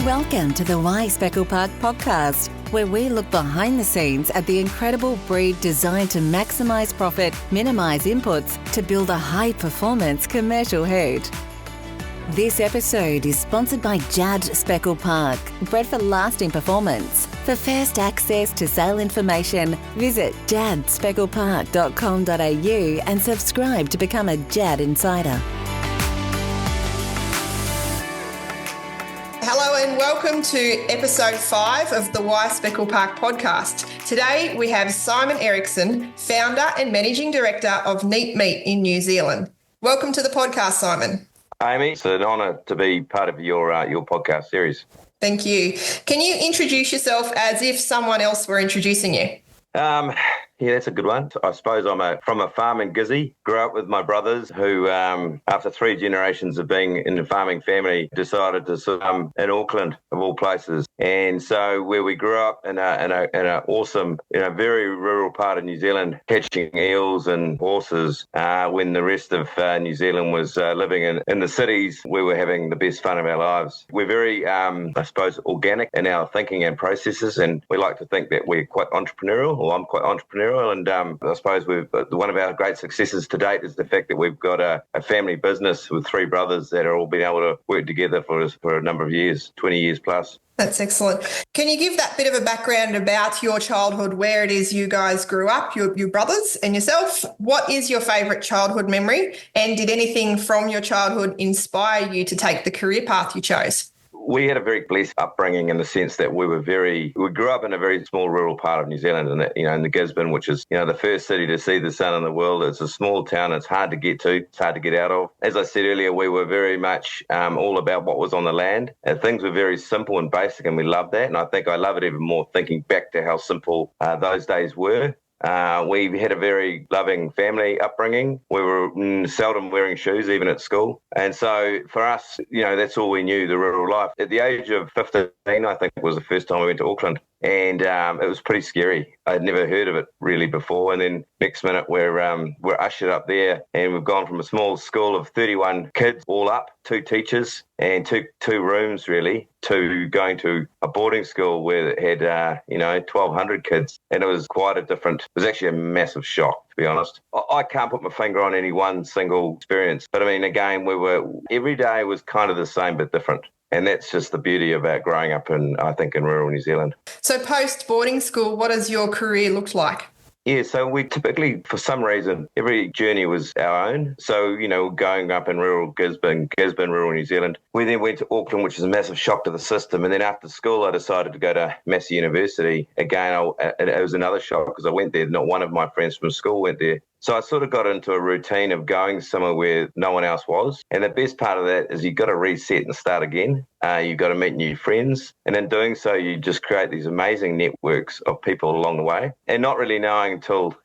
Welcome to the Speckle Park podcast, where we look behind the scenes at the incredible breed designed to maximise profit, minimise inputs to build a high-performance commercial herd. This episode is sponsored by Speckle Park, bred for lasting performance. For first access to sale information, visit jadspecklepark.com.au and subscribe to become a Jad Insider. Hello and welcome to episode 5 of the Speckle Park podcast. Today we have Simon Eriksen, founder and managing director of Neat Meat in New Zealand. Welcome to the podcast, Simon. Amy, it's an honour to be part of your podcast series. Thank you. Can you introduce yourself as if someone else were introducing you? Yeah, that's a good one. I suppose I'm from a farming Gizzy. Grew up with my brothers who, after 3 generations of being in the farming family, decided to in Auckland, of all places. And so where we grew up in a awesome, very rural part of New Zealand, catching eels and horses, when the rest of New Zealand was living in the cities, we were having the best fun of our lives. We're very, I suppose, organic in our thinking and processes, and we like to think that we're quite entrepreneurial, or I'm quite entrepreneurial. And I suppose one of our great successes to date is the fact that we've got a family business with 3 brothers that are all been able to work together for a number of years, 20 years plus. That's excellent. Can you give that bit of a background about your childhood, where it is you guys grew up, your brothers and yourself? What is your favourite childhood memory? And did anything from your childhood inspire you to take the career path you chose? We had a very blessed upbringing in the sense that we grew up in a very small rural part of New Zealand, and in the Gisborne, which is the first city to see the sun in the world. It's a small town. It's hard to get to. It's hard to get out of. As I said earlier, we were very much all about what was on the land. Things were very simple and basic, and we loved that. And I think I love it even more thinking back to how simple those days were. We had a very loving family upbringing. We were seldom wearing shoes, even at school. And so for us, that's all we knew, the rural life. At the age of 15, I think it was the first time we went to Auckland. And it was pretty scary. I'd never heard of it really before. And then next minute we're ushered up there, and we've gone from a small school of 31 kids all up, 2 teachers and two rooms really, to going to a boarding school where it had 1,200 kids. And it was quite it was actually a massive shock, to be honest. I can't put my finger on any one single experience, but I mean, again, every day was kind of the same but different. And that's just the beauty about growing up in rural New Zealand. So post boarding school, what does your career look like? Yeah, so we typically, for some reason, every journey was our own. So, going up in rural Gisborne, rural New Zealand. We then went to Auckland, which is a massive shock to the system. And then after school, I decided to go to Massey University. Again, it was another shock because I went there. Not one of my friends from school went there. So I sort of got into a routine of going somewhere where no one else was. And the best part of that is you've got to reset and start again. You've got to meet new friends. And in doing so, you just create these amazing networks of people along the way. And not really knowing until,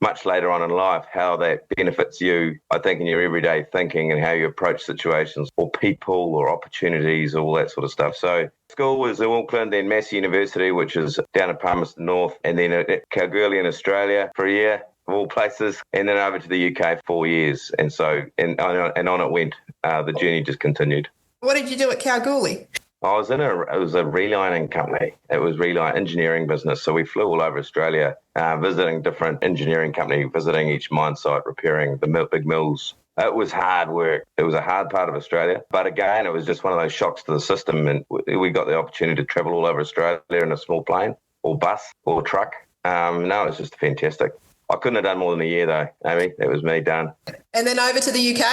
much later on in life how that benefits you, I think, in your everyday thinking and how you approach situations or people or opportunities, all that sort of stuff. So school was in Auckland, then Massey University, which is down in Palmerston North, and then at Kalgoorlie in Australia for a year, of all places, and then over to the UK for 4 years. And so, and on it went. The journey just continued. What did you do at Kalgoorlie? I was it was a relining company. It was reline engineering business. So we flew all over Australia, visiting different engineering company, visiting each mine site, repairing the big mills. It was hard work. It was a hard part of Australia. But again, it was just one of those shocks to the system. And we got the opportunity to travel all over Australia in a small plane or bus or truck. No, it was just fantastic. I couldn't have done more than a year though, Amy. That was me done. And then over to the UK?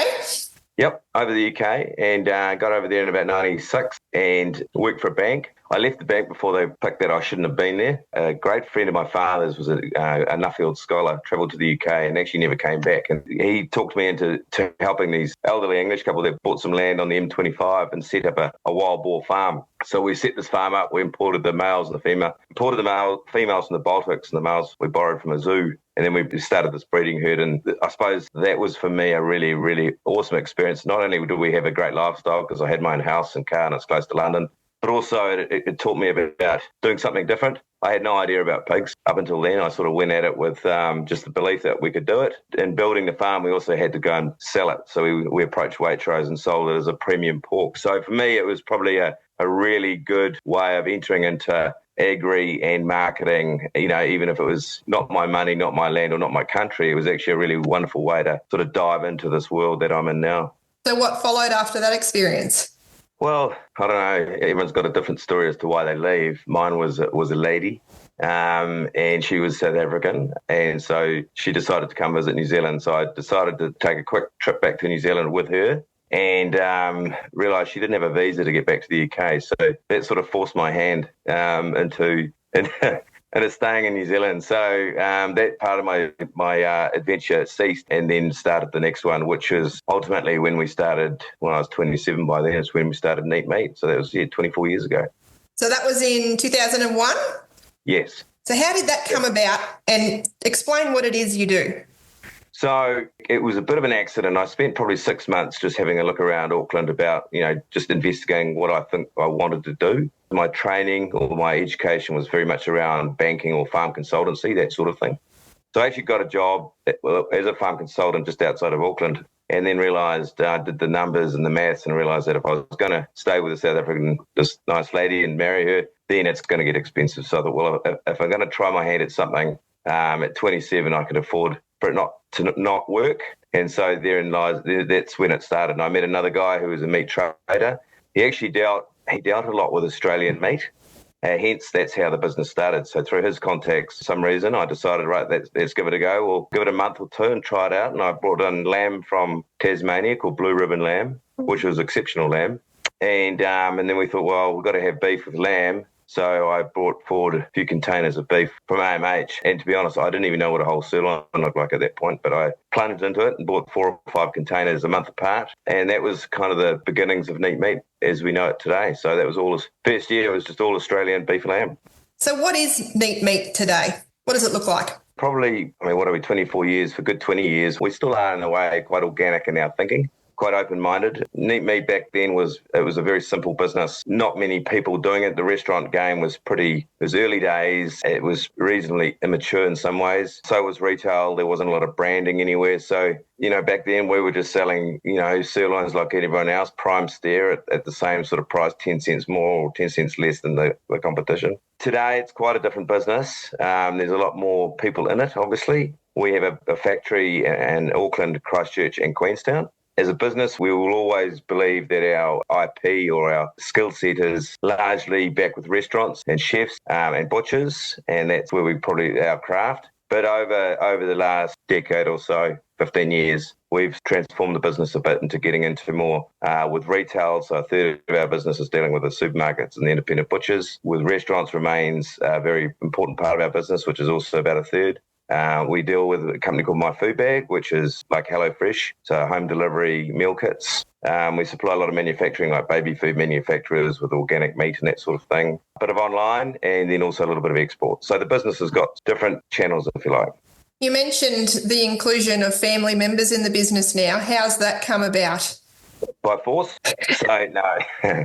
Yep, over the UK, and got over there in about 96 and worked for a bank. I left the bank before they picked that I shouldn't have been there. A great friend of my father's was a Nuffield scholar, travelled to the UK and actually never came back. And he talked me into helping these elderly English couple that bought some land on the M25 and set up a wild boar farm. So we set this farm up. We imported the males and the female. Imported the females from the Baltics, and the males we borrowed from a zoo. And then we started this breeding herd. And I suppose that was for me a really, really awesome experience. Not only did we have a great lifestyle because I had my own house and car and it's close to London, but also it taught me about doing something different. I had no idea about pigs up until then. I sort of went at it with just the belief that we could do it. In building the farm, we also had to go and sell it. So we approached Waitrose and sold it as a premium pork. So for me, it was probably a really good way of entering into agri and marketing, even if it was not my money, not my land, or not my country. It was actually a really wonderful way to sort of dive into this world that I'm in now. So what followed after that experience? Well, I don't know. Everyone's got a different story as to why they leave. Mine was a lady, and she was South African, and so she decided to come visit New Zealand. So I decided to take a quick trip back to New Zealand with her, and realised she didn't have a visa to get back to the UK. So that sort of forced my hand into staying in New Zealand. So that part of my adventure ceased, and then started the next one, which is ultimately when I was 27 by then, is when we started Neat Meat. So that was 24 years ago. So that was in 2001? Yes. So how did that come about, and explain what it is you do? So it was a bit of an accident. I spent probably 6 months just having a look around Auckland about, just investigating what I think I wanted to do. My training or my education was very much around banking or farm consultancy, that sort of thing. So I actually got a job as a farm consultant just outside of Auckland, and then realised, I did the numbers and the maths, and realised that if I was going to stay with a South African, this nice lady, and marry her, then it's going to get expensive. So I thought, well, if I'm going to try my hand at something at 27, I could afford for it not work. And so therein lies, that's when it started. And I met another guy who was a meat trader. He actually dealt a lot with Australian meat. Hence, that's how the business started. So through his contacts, for some reason, I decided, right, let's give it a go. We'll give it a month or two and try it out. And I brought in lamb from Tasmania called Blue Ribbon Lamb, which was exceptional lamb. And then we thought, well, we've got to have beef with lamb. So I brought forward a few containers of beef from AMH. And to be honest, I didn't even know what a whole sirloin looked like at that point, but I plunged into it and bought 4 or 5 containers a month apart. And that was kind of the beginnings of Neat Meat as we know it today. So that was first year, it was just all Australian beef lamb. So what is Neat Meat today? What does it look like? Probably, what are we, 24 years, for good 20 years. We still are in a way quite organic in our thinking. Quite open-minded. Neat Meat back then was a very simple business. Not many people doing it. The restaurant game was it was early days. It was reasonably immature in some ways. So was retail. There wasn't a lot of branding anywhere. So, back then we were just selling, sirloins like everyone else, prime steer at the same sort of price, 10 cents more or 10 cents less than the competition. Today, it's quite a different business. There's a lot more people in it, obviously. We have a factory in Auckland, Christchurch and Queenstown. As a business, we will always believe that our IP or our skill set is largely back with restaurants and chefs and butchers, and that's where we probably our craft. But over the last decade or so, 15 years, we've transformed the business a bit into getting into more with retail. So a third of our business is dealing with the supermarkets and the independent butchers. With restaurants remains a very important part of our business, which is also about a third. We deal with a company called My Food Bag, which is like HelloFresh, so home delivery meal kits. We supply a lot of manufacturing, like baby food manufacturers with organic meat and that sort of thing. A bit of online, and then also a little bit of export. So the business has got different channels, if you like. You mentioned the inclusion of family members in the business now. How's that come about? By force? So, no.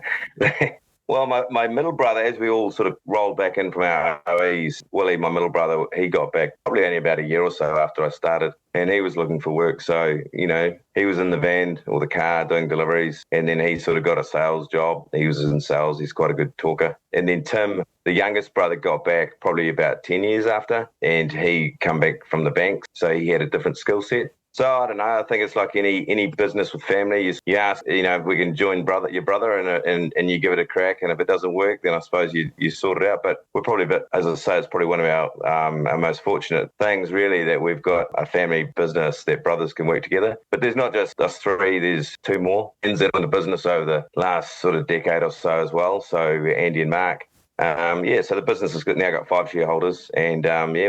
Well, my middle brother, as we all sort of rolled back in from our OEs, Willie, my middle brother, he got back probably only about a year or so after I started, and he was looking for work. So, he was in the van or the car doing deliveries, and then he sort of got a sales job. He was in sales. He's quite a good talker. And then Tim, the youngest brother, got back probably about 10 years after, and he come back from the bank. So he had a different skill set. So I don't know. I think it's like any business with family. You ask, if we can join your brother and you give it a crack, and if it doesn't work, then I suppose you sort it out. But we're probably as I say, it's probably one of our most fortunate things, really, that we've got a family business that brothers can work together. But there's not just us three. There's 2 more ins in the business over the last sort of decade or so as well. So Andy and Mark. So the business has now got 5 shareholders, and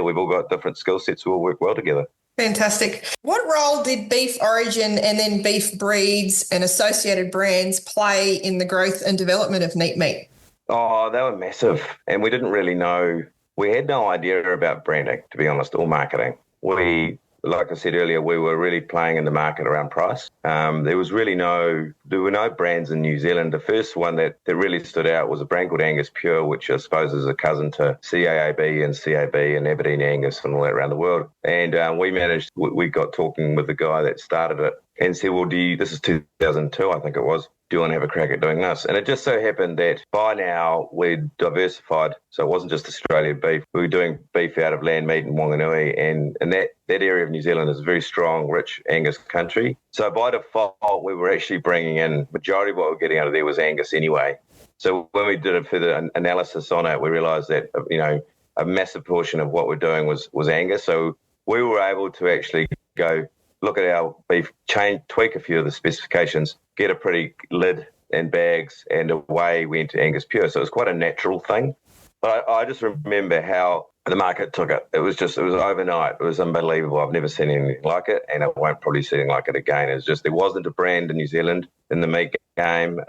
we've all got different skill sets. We all work well together. Fantastic. What role did beef origin and then beef breeds and associated brands play in the growth and development of Neat Meat? Oh, they were massive. And we didn't really know. We had no idea about branding, to be honest, or marketing. We like I said earlier, we were really playing in the market around price. There were no brands in New Zealand. The first one that really stood out was a brand called Angus Pure, which I suppose is a cousin to CAAB and CAB and Aberdeen Angus and all that around the world. And we got talking with the guy that started it and said, well, this is 2002, I think it was. Do you want to have a crack at doing this? And it just so happened that by now we'd diversified. So it wasn't just Australian beef. We were doing beef out of land meat in Wanganui. And that area of New Zealand is a very strong, rich Angus country. So by default, we were actually bringing in, majority of what we were getting out of there was Angus anyway. So when we did a further analysis on it, we realised that, a massive portion of what we're doing was Angus. So we were able to actually go look at our beef, tweak a few of the specifications, get a pretty lid and bags, and away went to Angus Pure. So it was quite a natural thing. But I just remember how the market took it. It was overnight. It was unbelievable. I've never seen anything like it, and I won't probably see anything like it again. It's just there wasn't a brand in New Zealand in the meat game.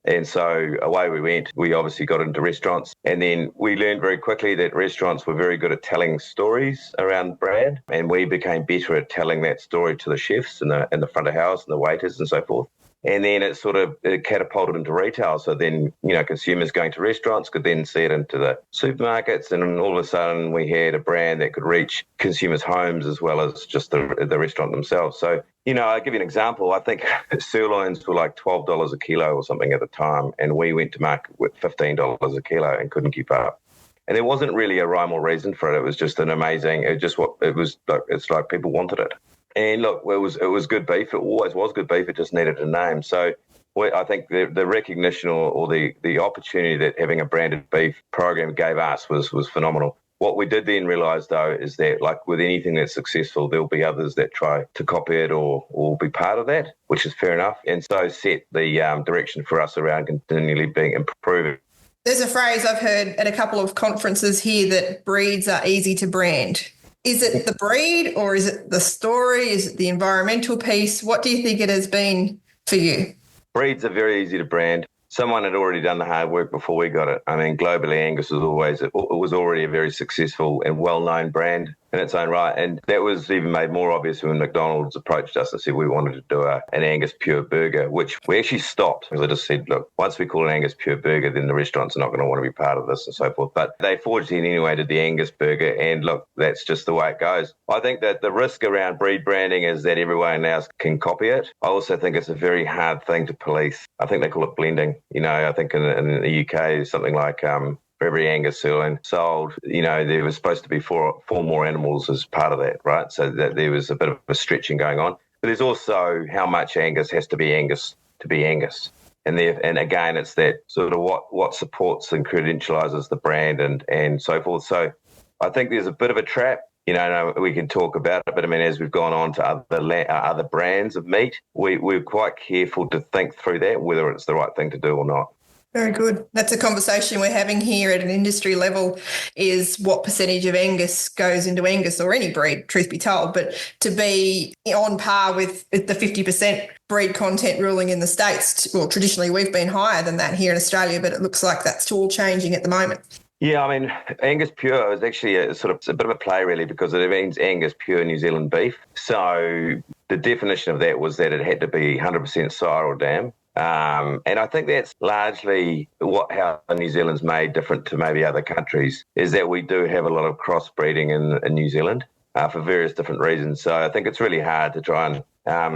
And so away we went. We obviously got into restaurants, and then we learned very quickly that restaurants were very good at telling stories around brand, and we became better at telling that story to the chefs in the front of house and the waiters and so forth. And then it catapulted into retail. So then, consumers going to restaurants could then see it into the supermarkets. And all of a sudden we had a brand that could reach consumers' homes as well as just the restaurant themselves. So, I'll give you an example. I think sirloins were like $12 a kilo or something at the time. And we went to market with $15 a kilo and couldn't keep up. And there wasn't really a rhyme or reason for it. It was just it's like people wanted it. And look, it was good beef. It always was good beef. It just needed a name. So I think the recognition or the opportunity that having a branded beef program gave us was phenomenal. What we did then realise, though, is that like with anything that's successful, there'll be others that try to copy it or be part of that, which is fair enough. And so set the direction for us around continually improving. There's a phrase I've heard at a couple of conferences here that breeds are easy to brand. Is it the breed or is it the story? Is it the environmental piece? What do you think it has been for you? Breeds are very easy to brand. Someone had already done the hard work before we got it. I mean, globally, Angus was already a very successful and well-known brand in its own right. And that was even made more obvious when McDonald's approached us and said we wanted to do an Angus Pure burger, which we actually stopped because I just said, look, once we call it Angus Pure burger, then the restaurants are not going to want to be part of this and so forth. But they forged in anyway to the Angus burger, and look, that's just the way it goes. I think that the risk around breed branding is that everyone else can copy it. I also think it's a very hard thing to police. I think they call it blending. I think in the UK, something like for every Angus sirloin sold, there was supposed to be four more animals as part of that, right? So that there was a bit of a stretching going on. But there's also how much Angus has to be Angus to be Angus. And again, it's that sort of what supports and credentialises the brand and so forth. So I think there's a bit of a trap. We can talk about it, but I mean, as we've gone on to other brands of meat, we're quite careful to think through that, whether it's the right thing to do or not. Very good. That's a conversation we're having here at an industry level, is what percentage of Angus goes into Angus or any breed, truth be told, but to be on par with the 50% breed content ruling in the States. Well, traditionally we've been higher than that here in Australia, but it looks like that's all changing at the moment. Yeah, I mean, Angus Pure is actually a bit of a play, really, because it means Angus Pure New Zealand beef. So the definition of that was that it had to be 100% sire or dam. And I think that's largely how New Zealand's made different to maybe other countries, is that we do have a lot of crossbreeding in New Zealand for various different reasons. So I think it's really hard to try and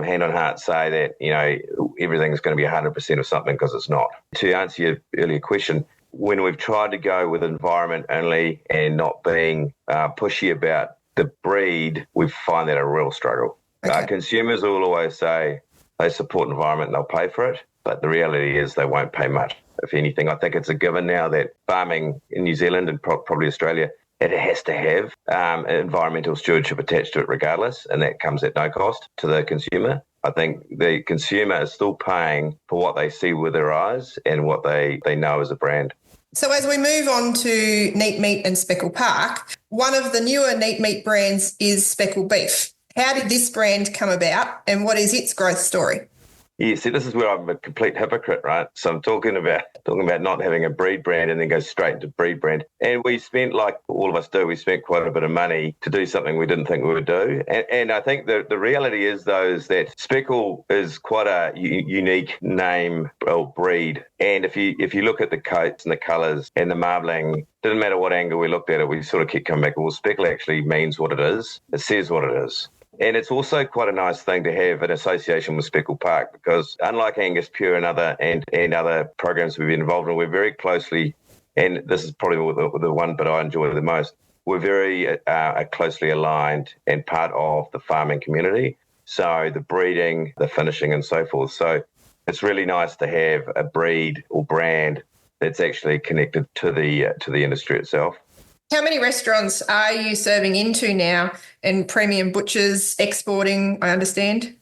hand on heart say that, everything's going to be 100% of something, because it's not. To answer your earlier question, when we've tried to go with environment only and not being pushy about the breed, we find that a real struggle. Okay. Consumers will always say they support environment and they'll pay for it, but the reality is they won't pay much. If anything, I think it's a given now that farming in New Zealand and probably Australia, it has to have environmental stewardship attached to it regardless, and that comes at no cost to the consumer. I think the consumer is still paying for what they see with their eyes and what they know as a brand. So as we move on to Neat Meat and Speckle Park, one of the newer Neat Meat brands is Speckle Beef. How did this brand come about and what is its growth story? Yeah, see, this is where I'm a complete hypocrite, right? So I'm talking about not having a breed brand and then go straight into breed brand. And we spent, like all of us do, we spent quite a bit of money to do something we didn't think we would do. And I think the reality is, though, is that Speckle is quite a unique name or breed. And if you look at the coats and the colours and the marbling, didn't matter what angle we looked at it, we sort of kept coming back. Well, Speckle actually means what it is. It says what it is. And it's also quite a nice thing to have an association with Speckle Park, because unlike Angus Pure and other programs we've been involved in, we're very closely, and this is probably the one bit I enjoy the most, we're very closely aligned and part of the farming community. So the breeding, the finishing and so forth. So it's really nice to have a breed or brand that's actually connected to the industry itself. How many restaurants are you serving into now, and premium butchers exporting, I understand?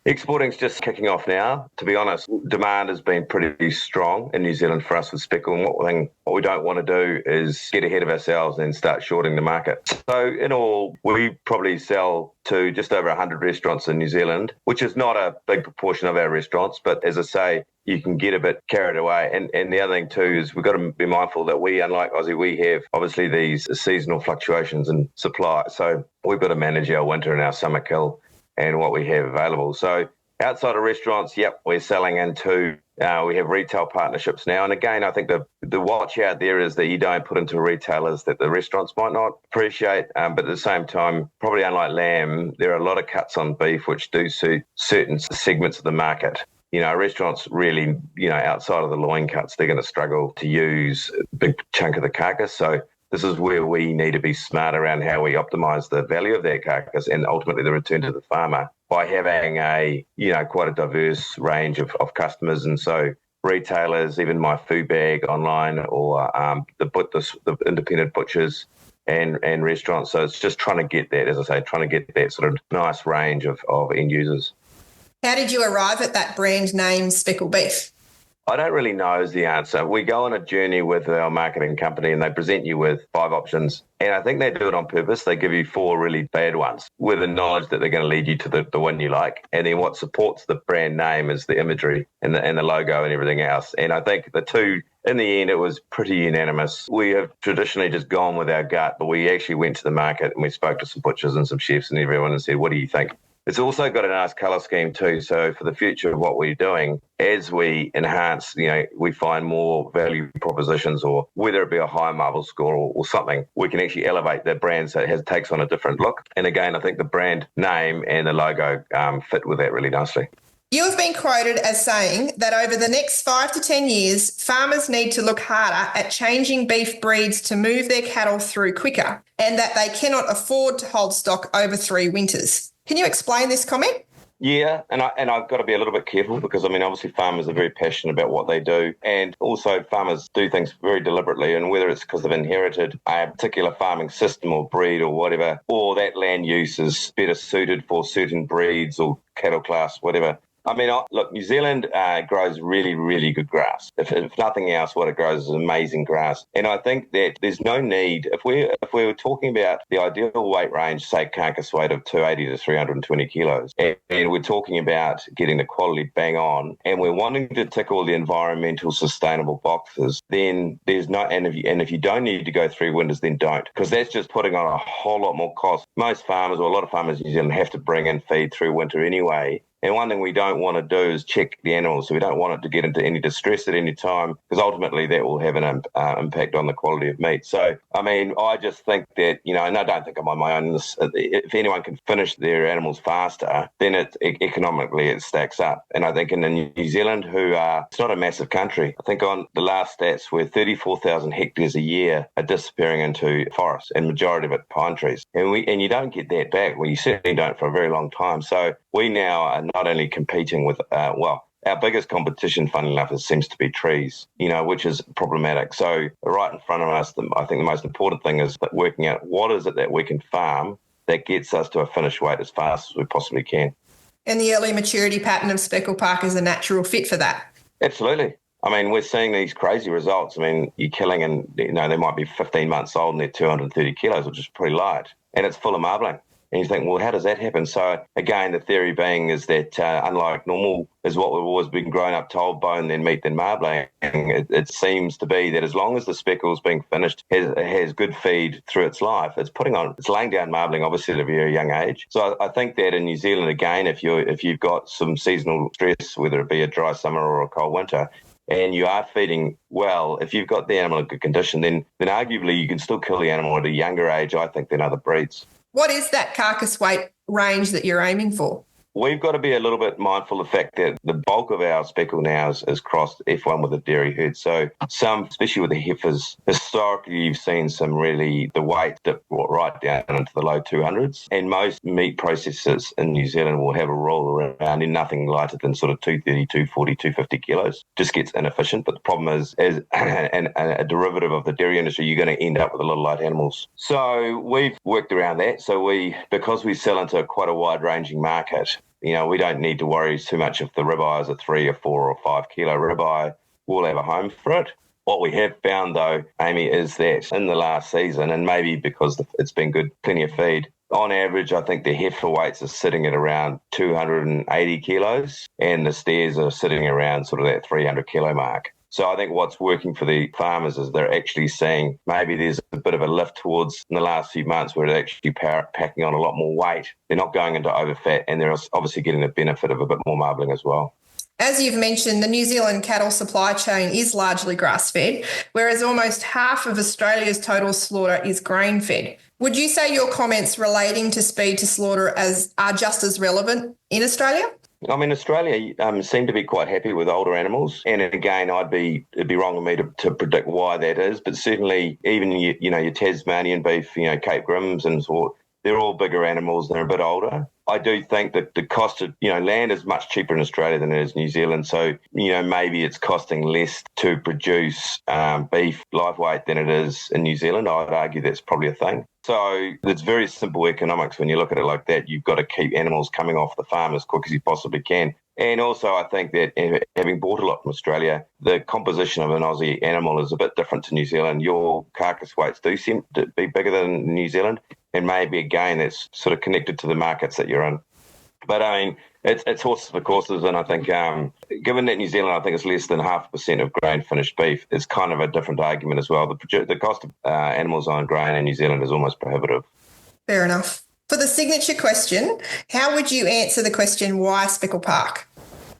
Exporting's just kicking off now. To be honest, demand has been pretty strong in New Zealand for us with Speckle, and what we don't want to do is get ahead of ourselves and start shorting the market. So in all, we probably sell to just over 100 restaurants in New Zealand, which is not a big proportion of our restaurants, but as I say, you can get a bit carried away. And the other thing too is we've got to be mindful that we, unlike Aussie, we have obviously these seasonal fluctuations in supply. So we've got to manage our winter and our summer kill and what we have available. So outside of restaurants, yep, we're selling into, we have retail partnerships now. And again, I think the watch out there is that you don't put into retailers that the restaurants might not appreciate. But at the same time, probably unlike lamb, there are a lot of cuts on beef which do suit certain segments of the market. Restaurants really, outside of the loin cuts, they're going to struggle to use a big chunk of the carcass. So this is where we need to be smart around how we optimise the value of that carcass and ultimately the return to the farmer by having quite a diverse range of customers. And so retailers, even my food bag online, or the independent butchers and restaurants. So it's just trying to get that, as I say, trying to get that sort of nice range of end users. How did you arrive at that brand name, Speckle Beef? I don't really know is the answer. We go on a journey with our marketing company and they present you with 5 options. And I think they do it on purpose. They give you 4 really bad ones with the knowledge that they're going to lead you to the one you like. And then what supports the brand name is the imagery and the logo and everything else. And I think the two, in the end, it was pretty unanimous. We have traditionally just gone with our gut, but we actually went to the market and we spoke to some butchers and some chefs and everyone and said, what do you think? It's also got a nice colour scheme too. So for the future of what we're doing, as we enhance, we find more value propositions, or whether it be a high marble score or something, we can actually elevate the brand so it takes on a different look. And again, I think the brand name and the logo fit with that really nicely. You have been quoted as saying that over the next 5 to 10 years, farmers need to look harder at changing beef breeds to move their cattle through quicker, and that they cannot afford to hold stock over 3 winters. Can you explain this comment? Yeah, and I've got to be a little bit careful because, obviously farmers are very passionate about what they do, and also farmers do things very deliberately, and whether it's because they've inherited a particular farming system or breed or whatever, or that land use is better suited for certain breeds or cattle class, whatever. Look, New Zealand grows really, really good grass. If nothing else, what it grows is amazing grass. And I think that there's no need, if we were talking about the ideal weight range, say carcass weight of 280 to 320 kilos, and we're talking about getting the quality bang on, and we're wanting to tick all the environmental sustainable boxes, then there's no, and if you don't need to go 3 winters, then don't, because that's just putting on a whole lot more cost. Most farmers, or a lot of farmers in New Zealand, have to bring in feed through winter anyway. And one thing we don't want to do is check the animals. So we don't want it to get into any distress at any time, because ultimately that will have an impact on the quality of meat. So, I just think that, and I don't think I'm on my own. If anyone can finish their animals faster, then economically it stacks up. And I think in New Zealand, it's not a massive country. I think on the last stats, we're 34,000 hectares a year are disappearing into forests, and majority of it pine trees. And you don't get that back. Well, you certainly don't for a very long time. So we now are not only competing with, our biggest competition, funnily enough, seems to be trees, which is problematic. So right in front of us, I think the most important thing is working out what is it that we can farm that gets us to a finished weight as fast as we possibly can. And the early maturity pattern of Speckle Park is a natural fit for that. Absolutely. We're seeing these crazy results. You're killing, and they might be 15 months old and they're 230 kilos, which is pretty light, and it's full of marbling. And you think, well, how does that happen? So again, the theory being is that unlike normal is what we've always been growing up told, bone, then meat, then marbling. It seems to be that as long as the speckle's being finished, has good feed through its life, it's laying down marbling obviously at a very young age. So I think that in New Zealand, again, if you've got some seasonal stress, whether it be a dry summer or a cold winter, and you are feeding well, if you've got the animal in good condition, then arguably you can still kill the animal at a younger age, I think, than other breeds. What is that carcass weight range that you're aiming for? We've got to be a little bit mindful of the fact that the bulk of our speckle now is crossed F1 with a dairy herd. So some, especially with the heifers, historically you've seen the weight dip right down into the low 200s. And most meat processors in New Zealand will have a roll around in nothing lighter than sort of 230, 240, 250 kilos. Just gets inefficient. But the problem is, as a derivative of the dairy industry, you're going to end up with a lot of light animals. So we've worked around that. So because we sell into quite a wide-ranging market, we don't need to worry too much if the ribeye is a 3 or 4 or 5 kilo ribeye. We'll have a home for it. What we have found, though, Amy, is that in the last season, and maybe because it's been good, plenty of feed, on average, I think the heifer weights are sitting at around 280 kilos, and the steers are sitting around sort of that 300 kilo mark. So I think what's working for the farmers is they're actually seeing maybe there's a bit of a lift towards in the last few months where they're actually packing on a lot more weight. They're not going into overfat, and they're obviously getting the benefit of a bit more marbling as well. As you've mentioned, the New Zealand cattle supply chain is largely grass-fed, whereas almost half of Australia's total slaughter is grain-fed. Would you say your comments relating to speed to slaughter are just as relevant in Australia? I mean, Australia seem to be quite happy with older animals. And again, it'd be wrong of me to predict why that is. But certainly even, your Tasmanian beef, Cape Grims and so they're all bigger animals. They're a bit older. I do think that the cost of, land is much cheaper in Australia than it is New Zealand. So, maybe it's costing less to produce beef live weight than it is in New Zealand. I'd argue that's probably a thing. So it's very simple economics when you look at it like that. You've got to keep animals coming off the farm as quick as you possibly can. And also I think that having bought a lot from Australia, the composition of an Aussie animal is a bit different to New Zealand. Your carcass weights do seem to be bigger than New Zealand. And maybe, again, that's sort of connected to the markets that you're in. But, I mean, it's horses for courses. And I think given that New Zealand, I think it's less than 0.5% of grain-finished beef, it's kind of a different argument as well. The cost of animals on grain in New Zealand is almost prohibitive. Fair enough. For the signature question, how would you answer the question, why Speckle Park?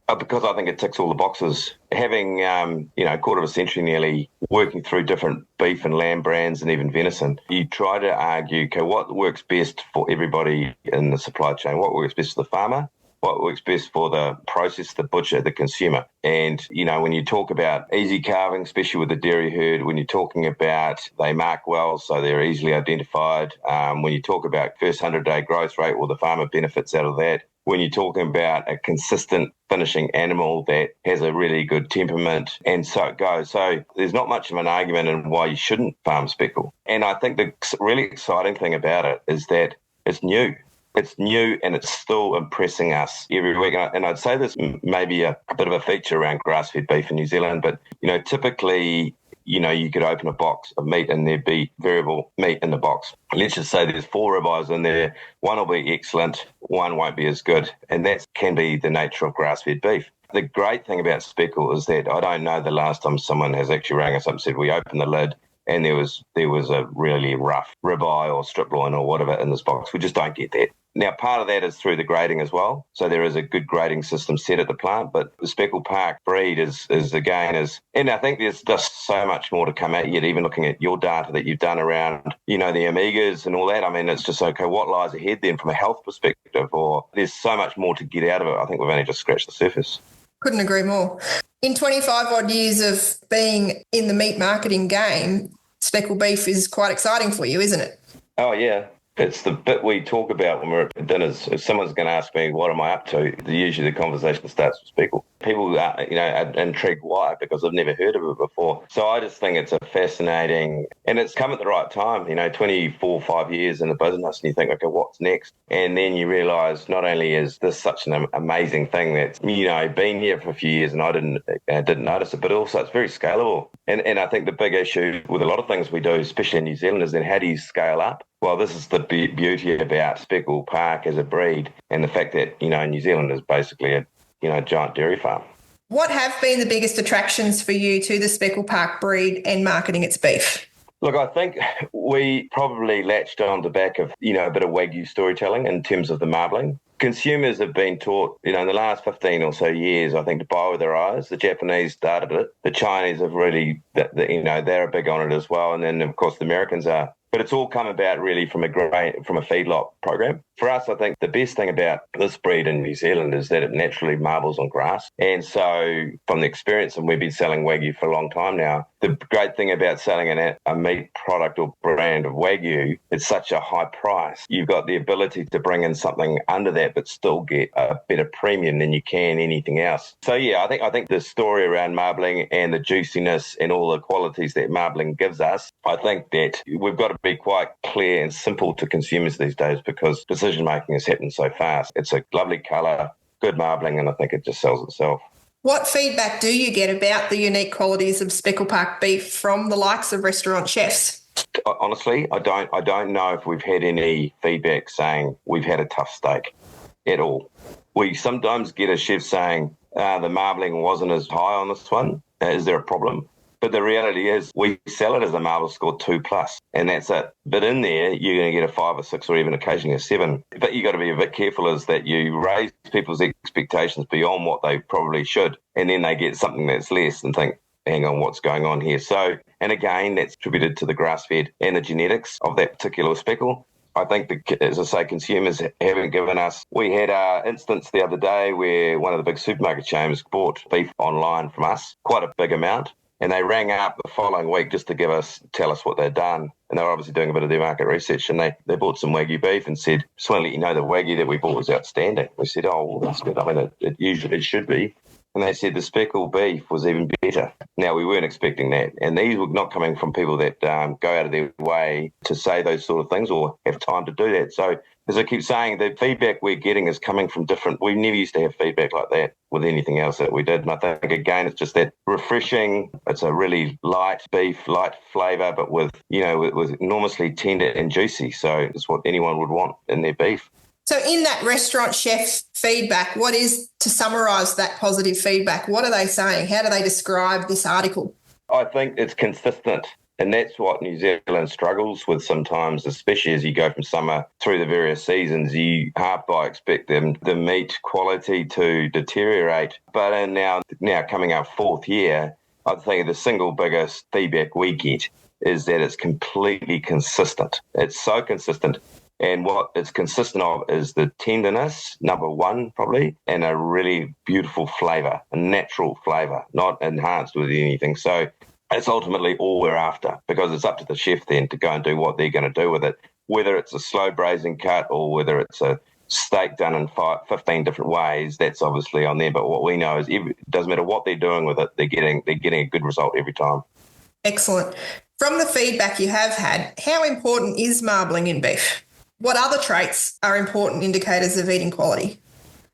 Because I think it ticks all the boxes. Having, a quarter of a century nearly working through different beef and lamb brands and even venison, you try to argue, okay, what works best for everybody in the supply chain? What works best for the farmer? What works best for the processor, the butcher, the consumer? And, when you talk about easy carving, especially with the dairy herd, when you're talking about they mark well, so they're easily identified, when you talk about first 100-day growth rate, well, the farmer benefits out of that. When you're talking about a consistent finishing animal that has a really good temperament, and so it goes. So there's not much of an argument in why you shouldn't farm speckle. And I think the really exciting thing about it is that it's new. It's new and it's still impressing us every week. And I'd say this may be a bit of a feature around grass-fed beef in New Zealand, but, typically, you could open a box of meat and there'd be variable meat in the box. Let's just say there's 4 ribeyes in there. One will be excellent, one won't be as good. And that can be the nature of grass-fed beef. The great thing about speckle is that I don't know the last time someone has actually rang us up and said, we opened the lid and there was a really rough ribeye or strip loin or whatever in this box. We just don't get that. Now, part of that is through the grading as well. So there is a good grading system set at the plant, but the Speckle Park breed is and I think there's just so much more to come out yet, even looking at your data that you've done around, the Omegas and all that. I mean, it's just, okay, what lies ahead then from a health perspective? Or there's so much more to get out of it. I think we've only just scratched the surface. Couldn't agree more. In 25 odd years of being in the meat marketing game, Speckle Beef is quite exciting for you, isn't it? Oh, yeah. It's the bit we talk about when we're at dinners. If someone's going to ask me, what am I up to? Usually the conversation starts with speckle. People are, are intrigued why, because they've never heard of it before. So I just think it's a fascinating, and it's come at the right time, 24, 5 years in the business, and you think, okay, what's next? And then you realise not only is this such an amazing thing that's, been here for a few years and I didn't notice it, but also it's very scalable. And I think the big issue with a lot of things we do, especially in New Zealand, is then how do you scale up? Well, this is the beauty about Speckle Park as a breed, and the fact that, New Zealand is basically a, giant dairy farm. What have been the biggest attractions for you to the Speckle Park breed and marketing its beef? Look, I think we probably latched on the back of, a bit of Wagyu storytelling in terms of the marbling. Consumers have been taught, in the last 15 or so years, I think, to buy with their eyes. The Japanese started it. The Chinese have really, they're big on it as well. And then, of course, the Americans are. But it's all come about really from a feedlot program. For us, I think the best thing about this breed in New Zealand is that it naturally marbles on grass. And so from the experience, and we've been selling Wagyu for a long time now, the great thing about selling a meat product or brand of Wagyu, it's such a high price. You've got the ability to bring in something under that but still get a better premium than you can anything else. So, yeah, I think the story around marbling and the juiciness and all the qualities that marbling gives us, I think that we've got to be quite clear and simple to consumers these days, because decision making has happened so fast. It's a lovely colour, good marbling, and I think it just sells itself. What feedback do you get about the unique qualities of Speckle Park beef from the likes of restaurant chefs? Honestly, I don't know if we've had any feedback saying we've had a tough steak at all. We sometimes get a chef saying the marbling wasn't as high on this one. Is there a problem? But the reality is we sell it as a marble score 2+, and that's it. But in there, you're going to get a 5 or 6 or even occasionally a 7. But you got to be a bit careful is that you raise people's expectations beyond what they probably should, and then they get something that's less and think, hang on, what's going on here? So, and again, that's attributed to the grass-fed and the genetics of that particular speckle. I think, as I say, consumers haven't given us. We had an instance the other day where one of the big supermarket chains bought beef online from us, quite a big amount. And they rang up the following week just to tell us what they'd done. And they were obviously doing a bit of their market research, and they bought some Wagyu beef and said, just want to let you know the Wagyu that we bought was outstanding. We said, oh, well, that's good. I mean, it should be. And they said the Speckle beef was even better. Now, we weren't expecting that. And these were not coming from people that go out of their way to say those sort of things or have time to do that. So, as I keep saying, the feedback we're getting is coming from different. We never used to have feedback like that with anything else that we did. And I think, again, it's just that refreshing. It's a really light beef, light flavour, but with enormously tender and juicy. So it's what anyone would want in their beef. So in that restaurant chef feedback, what is, to summarise that positive feedback, what are they saying? How do they describe this article? I think it's consistent. And that's what New Zealand struggles with sometimes, especially as you go from summer through the various seasons. You half by expect the meat quality to deteriorate. But in now coming up 4th year, I think the single biggest feedback we get is that it's completely consistent. It's so consistent. And what it's consistent of is the tenderness, number one, probably, and a really beautiful flavour, a natural flavour, not enhanced with anything. So it's ultimately all we're after, because it's up to the chef then to go and do what they're going to do with it, whether it's a slow braising cut or whether it's a steak done in 15 different ways. That's obviously on them. But what we know is it doesn't matter what they're doing with it, they're getting a good result every time. Excellent. From the feedback you have had, how important is marbling in beef? What other traits are important indicators of eating quality?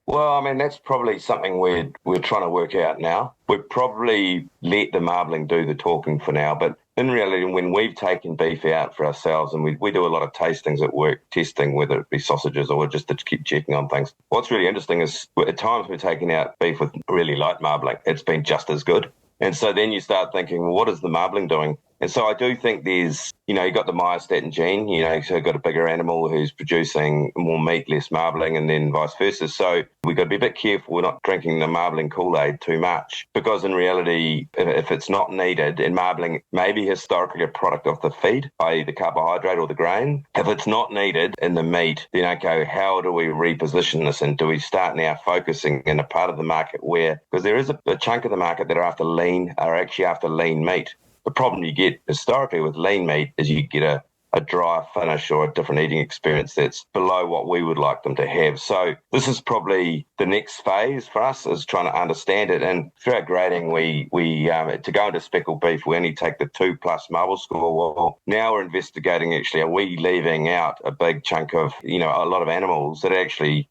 Well, I mean, that's probably something we're trying to work out now. We've probably let the marbling do the talking for now, but in reality, when we've taken beef out for ourselves, and we do a lot of tastings at work, testing whether it be sausages or just to keep checking on things. What's really interesting is at times we're taking out beef with really light marbling. It's been just as good. And so then you start thinking, well, what is the marbling doing? And so I do think there's, you've got the myostatin gene, so you've got a bigger animal who's producing more meat, less marbling, and then vice versa. So we've got to be a bit careful we're not drinking the marbling Kool-Aid too much, because in reality, if it's not needed, and marbling may be historically a product of the feed, i.e. the carbohydrate or the grain, if it's not needed in the meat, then okay, how do we reposition this? And do we start now focusing in a part of the market where, because there is a chunk of the market that are actually after lean meat. The problem you get historically with lean meat is you get a drier finish or a different eating experience that's below what we would like them to have. So this is probably the next phase for us, is trying to understand it. And through our grading, we to go into Speckle Beef, we only take the 2+ marble score. Well, now we're investigating, actually, are we leaving out a big chunk of, a lot of animals that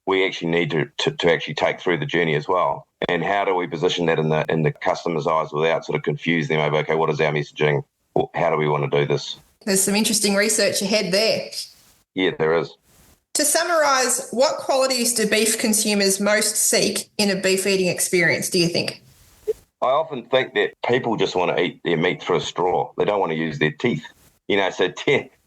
we actually need to actually take through the journey as well? And how do we position that in the customer's eyes without sort of confusing them over, okay, what is our messaging? How do we want to do this? There's some interesting research ahead there. Yeah, there is. To summarise, what qualities do beef consumers most seek in a beef eating experience, do you think? I often think that people just want to eat their meat through a straw. They don't want to use their teeth.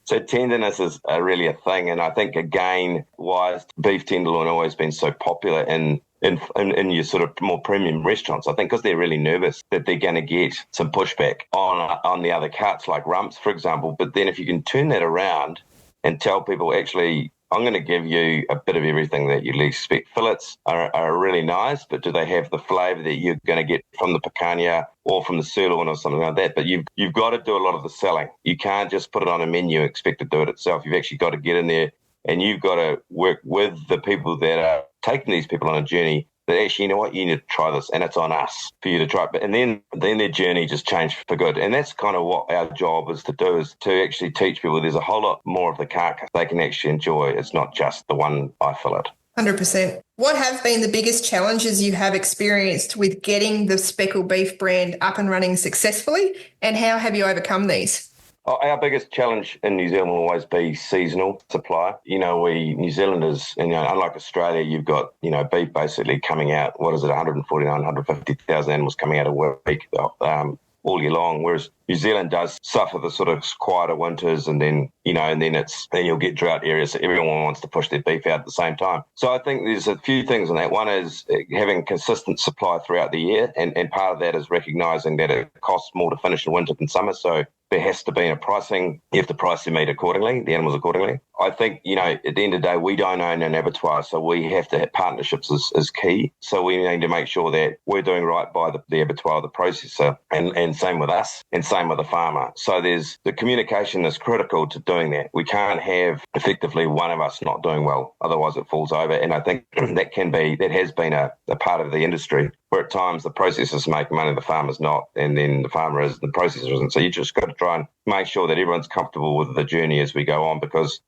So tenderness is really a thing. And I think, again, why has beef tenderloin always been so popular in your sort of more premium restaurants? I think because they're really nervous that they're going to get some pushback on the other cuts, like rumps, for example. But then if you can turn that around and tell people, actually, I'm going to give you a bit of everything that you least expect. Fillets are really nice, but do they have the flavour that you're going to get from the picanha or from the sirloin or something like that? But you've got to do a lot of the selling. You can't just put it on a menu and expect to do it itself. You've actually got to get in there and you've got to work with the people that are taking these people on a journey that actually, you know what, you need to try this, and it's on us for you to try it. And then their journey just changed for good. And that's kind of what our job is to do, is to actually teach people there's a whole lot more of the carcass they can actually enjoy. It's not just the one eye fillet. 100%. What have been the biggest challenges you have experienced with getting the Speckle Beef brand up and running successfully, and how have you overcome these? Our biggest challenge in New Zealand will always be seasonal supply. New Zealanders, unlike Australia, you've got, beef basically coming out, 150,000 animals coming out a week all year long, whereas New Zealand does suffer the sort of quieter winters, and then you'll get drought areas, so everyone wants to push their beef out at the same time. So I think there's a few things in that. One is having consistent supply throughout the year, and part of that is recognising that it costs more to finish in winter than summer, so there has to be a pricing. You have to price your meat accordingly, the animals accordingly. I think, at the end of the day, we don't own an abattoir, so we have to have partnerships is key. So we need to make sure that we're doing right by the abattoir, the processor, and same with us, and same with the farmer. So there's the communication is critical to doing that. We can't have effectively one of us not doing well, otherwise it falls over. And I think that has been a part of the industry, where at times the processors make money, the farmer's not, and then the farmer is, the processor isn't. So you just got to try and make sure that everyone's comfortable with the journey as we go on, because,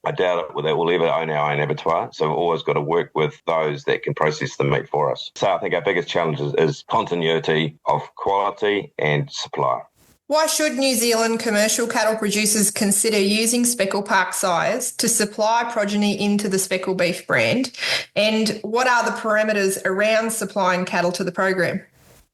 I doubt it that we'll ever own our own abattoir. So we've always got to work with those that can process the meat for us. So I think our biggest challenge is continuity of quality and supply. Why should New Zealand commercial cattle producers consider using Speckle Park sires to supply progeny into the Speckle Beef brand? And what are the parameters around supplying cattle to the program?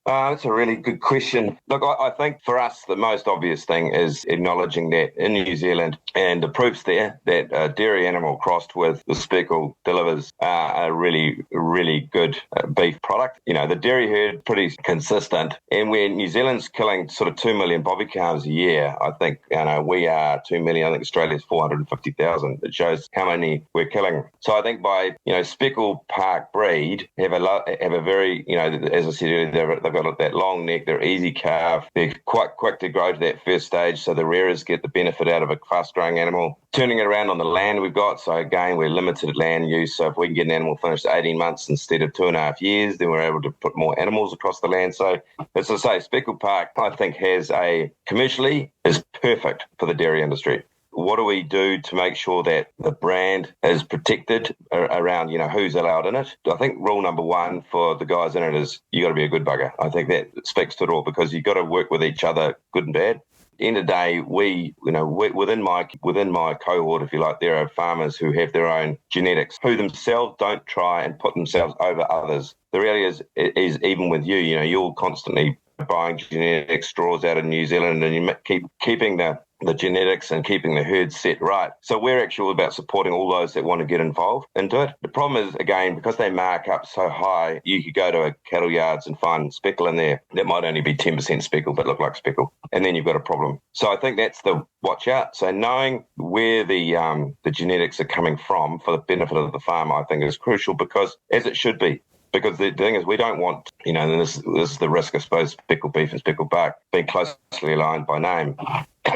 That's a really good question. Look, I think for us, the most obvious thing is acknowledging that in New Zealand, and the proof's there, that a dairy animal crossed with the speckle delivers a really, really good beef product. The dairy herd pretty consistent. And when New Zealand's killing sort of 2 million bobby calves a year, I think we are 2 million. I think Australia's 450,000. It shows how many we're killing. So I think by, Speckle Park breed have a very, as I said earlier, they've got that long neck, they're easy calf, they're quite quick to grow to that first stage, so the rearers get the benefit out of a fast-growing animal. Turning it around on the land we've got, so again, we're limited land use, so if we can get an animal finished 18 months instead of 2.5 years, then we're able to put more animals across the land. So, as I say, Speckle Park, I think, commercially is perfect for the dairy industry. What do we do to make sure that the brand is protected around, who's allowed in it? I think rule number one for the guys in it is you got to be a good bugger. I think that speaks to it all, because you've got to work with each other, good and bad. At the end of the day, within my cohort, if you like, there are farmers who have their own genetics, who themselves don't try and put themselves over others. The reality is even with you're constantly buying genetic straws out of New Zealand, and you keep keeping the genetics and keeping the herd set right. So we're actually about supporting all those that want to get involved into it. The problem is, again, because they mark up so high, you could go to a cattle yards and find speckle in there that might only be 10% speckle but look like speckle, and then you've got a problem. So I think that's the watch out. So knowing where the genetics are coming from for the benefit of the farmer, I think is crucial, because as it should be. Because the thing is, we don't want, and this is the risk, I suppose, Speckle Beef and Speckle Park being closely aligned by name.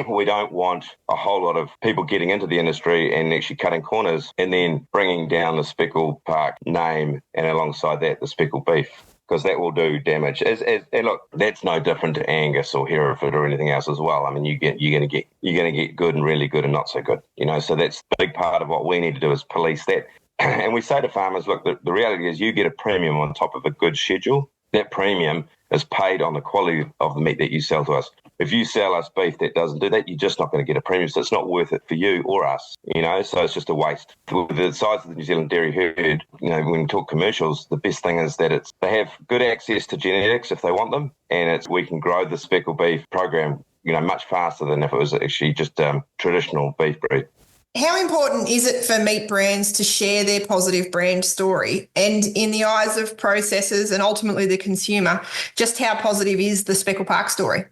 we don't want a whole lot of people getting into the industry and actually cutting corners and then bringing down the Speckle Park name and alongside that the Speckle Beef, because that will do damage. And look, that's no different to Angus or Hereford or anything else as well. I mean, you're going to get good and really good and not so good. So that's a big part of what we need to do is police that. And we say to farmers, look, the reality is you get a premium on top of a good schedule. That premium is paid on the quality of the meat that you sell to us. If you sell us beef that doesn't do that, you're just not going to get a premium. So it's not worth it for you or us, so it's just a waste. With the size of the New Zealand dairy herd, when we talk commercials, the best thing is that they have good access to genetics if they want them, and we can grow the Speckle Beef program, much faster than if it was actually just traditional beef breed. How important is it for meat brands to share their positive brand story? And in the eyes of processors and ultimately the consumer, just how positive is the Speckle Park story?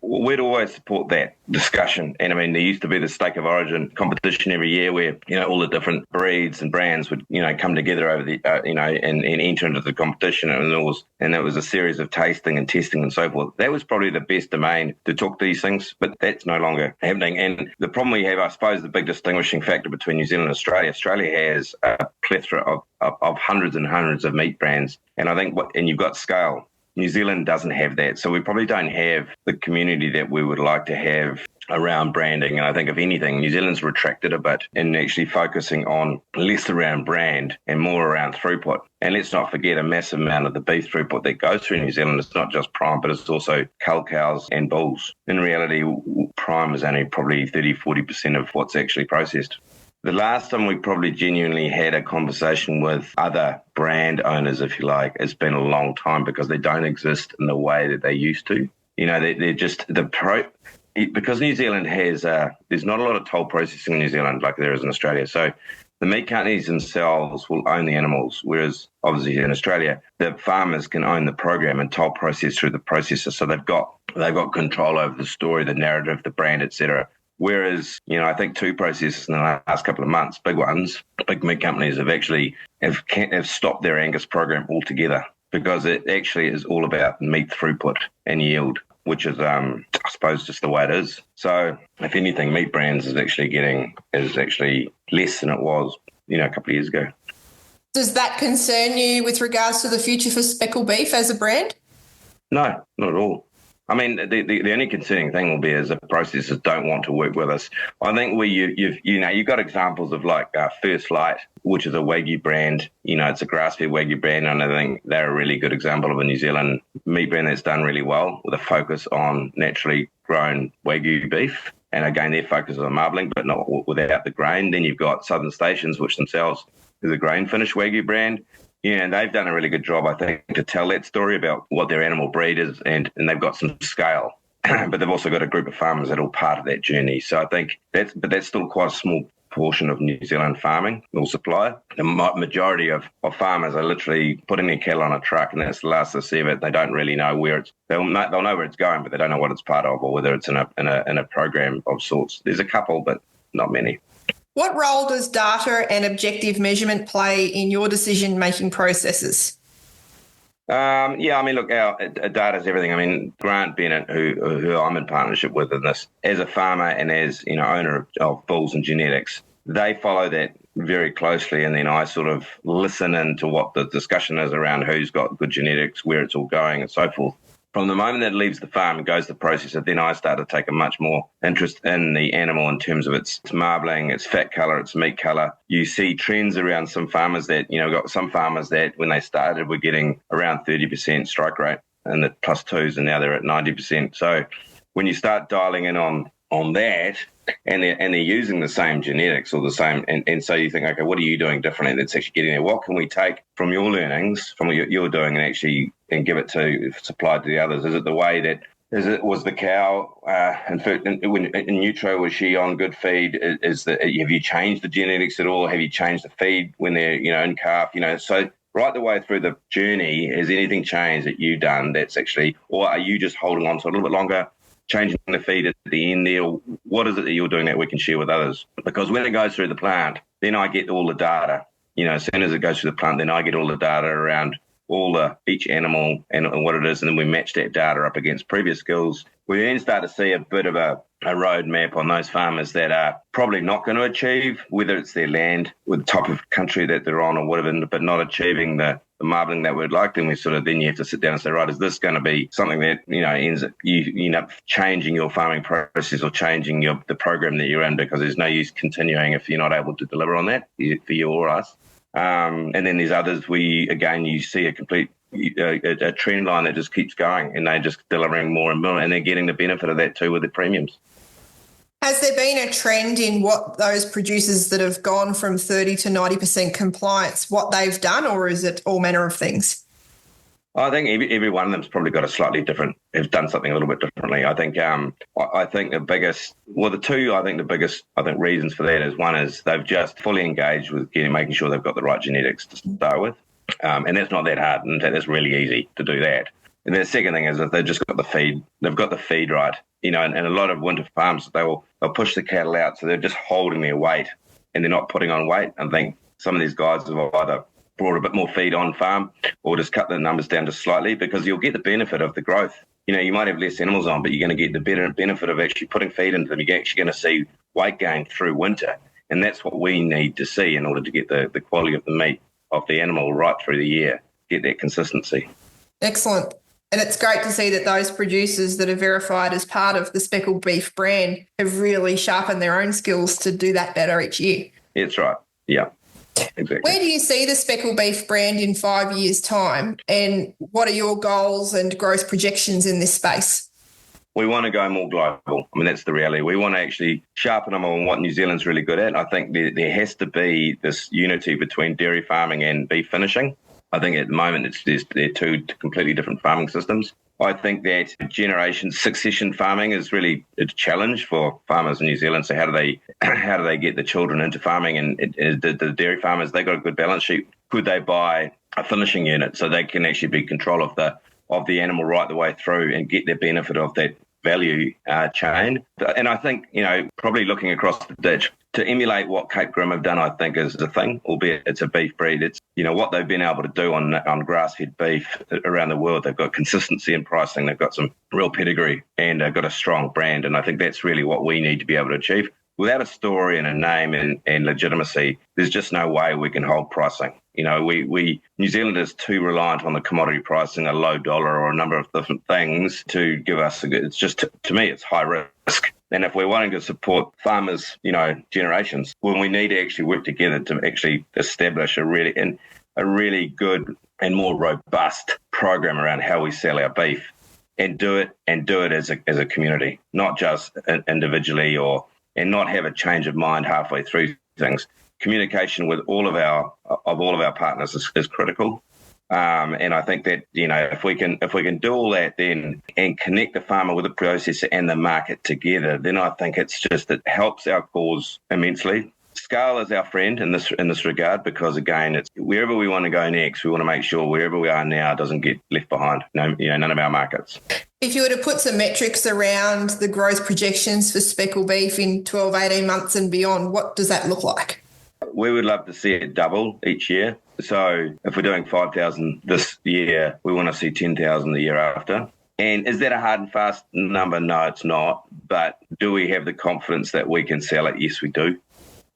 We'd always support that discussion. And I mean, there used to be the Stake of Origin competition every year where, all the different breeds and brands would, come together over the, and enter into the competition. And it was a series of tasting and testing and so forth. That was probably the best domain to talk these things, but that's no longer happening. And the problem we have, I suppose, the big distinguishing factor between New Zealand and Australia has a plethora of hundreds and hundreds of meat brands. And I think, and you've got scale. New Zealand doesn't have that. So we probably don't have the community that we would like to have around branding. And I think, if anything, New Zealand's retracted a bit in actually focusing on less around brand and more around throughput. And let's not forget a massive amount of the beef throughput that goes through New Zealand. It's not just prime, but it's also cull cows and bulls. In reality, prime is only probably 30-40% of what's actually processed. The last time we probably genuinely had a conversation with other brand owners, if you like, it's been a long time, because they don't exist in the way that they used to. They're just because New Zealand has, there's not a lot of toll processing in New Zealand like there is in Australia. So the meat companies themselves will own the animals, whereas obviously in Australia, the farmers can own the program and toll process through the processor. So they've got control over the story, the narrative, the brand, etc. Whereas, I think two processors in the last couple of months, big ones, big meat companies have stopped their Angus program altogether, because it actually is all about meat throughput and yield, which is, I suppose, just the way it is. So if anything, meat brands is actually less than it was, a couple of years ago. Does that concern you with regards to the future for Speckle Beef as a brand? No, not at all. I mean, the only concerning thing will be is if processors don't want to work with us. I think you've got examples of like First Light, which is a Wagyu brand. It's a grass-fed Wagyu brand, and I think they're a really good example of a New Zealand meat brand that's done really well with a focus on naturally grown Wagyu beef. And again, their focus is on marbling, but not without the grain. Then you've got Southern Stations, which themselves is a grain-finished Wagyu brand. Yeah, and they've done a really good job, I think, to tell that story about what their animal breed is, and they've got some scale. But they've also got a group of farmers that are all part of that journey. So I think that's still quite a small portion of New Zealand farming or supply. The majority of farmers are literally putting their cattle on a truck, and that's the last they see of it. They don't really know where they'll know where it's going, but they don't know what it's part of or whether it's in a program of sorts. There's a couple, but not many. What role does data and objective measurement play in your decision-making processes? Our data is everything. I mean, Grant Bennett, who I'm in partnership with in this, as a farmer and as owner of bulls and genetics, they follow that very closely, and then I sort of listen into what the discussion is around who's got good genetics, where it's all going, and so forth. From the moment that it leaves the farm and goes to the processor, then I start to take a much more interest in the animal in terms of its marbling, its fat colour, its meat colour. You see trends around some farmers that, got some farmers that when they started were getting around 30% strike rate and the plus twos, and now they're at 90%. So when you start dialing in on that, and they're using the same genetics or the same, and so you think, okay, what are you doing differently that's actually getting there? What can we take from your learnings, from what you're doing, and give it to, if it's applied to the others? Is it the way that, was the cow in utero, was she on good feed? Have you changed the genetics at all? Have you changed the feed when they're in calf? So right the way through the journey, has anything changed that you've done that's actually, or are you just holding on to a little bit longer, changing the feed at the end there? What is it that you're doing that we can share with others? Because when it goes through the plant, then I get all the data. As soon as it goes through the plant, then I get all the data around each animal and what it is, and then we match that data up against previous skills. We then start to see a bit of a a roadmap on those farmers that are probably not going to achieve, whether it's their land or the type of country that they're on or whatever, but not achieving the marbling that we'd like, then you have to sit down and say, right, is this going to be something that, you end up changing your farming process or changing the program that you're in, because there's no use continuing if you're not able to deliver on that for you or us. And then there's others where, you see a complete a trend line that just keeps going, and they're just delivering more and more, and they're getting the benefit of that too with the premiums. Has there been a trend in what those producers that have gone from 30 to 90% compliance, what they've done, or is it all manner of things? I think every one of them's probably got have done something a little bit differently. I think the biggest reasons for that is, one is they've just fully engaged with making sure they've got the right genetics to start with. And that's not that hard. In fact, it's really easy to do that. And the second thing is that they've just got the feed. They've got the feed right. And a lot of winter farms, they'll push the cattle out, so they're just holding their weight and they're not putting on weight. I think some of these guys have either brought a bit more feed on farm or just cut the numbers down just slightly, because you'll get the benefit of the growth. You might have less animals on, but you're going to get the better benefit of actually putting feed into them. You're actually going to see weight gain through winter. And that's what we need to see in order to get the quality of the meat of the animal right through the year, get that consistency. Excellent. And it's great to see that those producers that are verified as part of the Speckle Beef brand have really sharpened their own skills to do that better each year. That's right. Yeah, exactly. Where do you see the Speckle Beef brand in 5 years' time, and what are your goals and growth projections in this space? We want to go more global. I mean, that's the reality. We want to actually sharpen them on what New Zealand's really good at. I think there has to be this unity between dairy farming and beef finishing. I think at the moment they're two completely different farming systems. I think that succession farming is really a challenge for farmers in New Zealand. So how do they get the children into farming? And the dairy farmers, they got a good balance sheet. Could they buy a finishing unit so they can actually be in control of the animal right the way through and get the benefit of that value chain? And I think, probably looking across the ditch to emulate what Cape Grim have done, I think is the thing, albeit it's a beef breed. It's, what they've been able to do on grass-fed beef around the world. They've got consistency in pricing. They've got some real pedigree, and they've got a strong brand. And I think that's really what we need to be able to achieve. Without a story and a name and legitimacy, there's just no way we can hold pricing. New Zealand is too reliant on the commodity pricing, a low dollar or a number of different things to give us it's just, to me, it's high risk. And if we're wanting to support farmers, generations, well, we need to actually work together to actually establish a really good and more robust program around how we sell our beef, and do it as a community, not just individually, and not have a change of mind halfway through things. Communication with all of our partners is critical. And I think that, if we can do all that then and connect the farmer with the processor and the market together, then I think it helps our cause immensely. Scale is our friend in this regard, because again, it's wherever we want to go next, we want to make sure wherever we are now doesn't get left behind. None of our markets. If you were to put some metrics around the growth projections for Speckle Beef in 12, 18 months and beyond, what does that look like? We would love to see it double each year. So if we're doing 5,000 this year, we want to see 10,000 the year after. And is that a hard and fast number? No, it's not. But do we have the confidence that we can sell it? Yes, we do.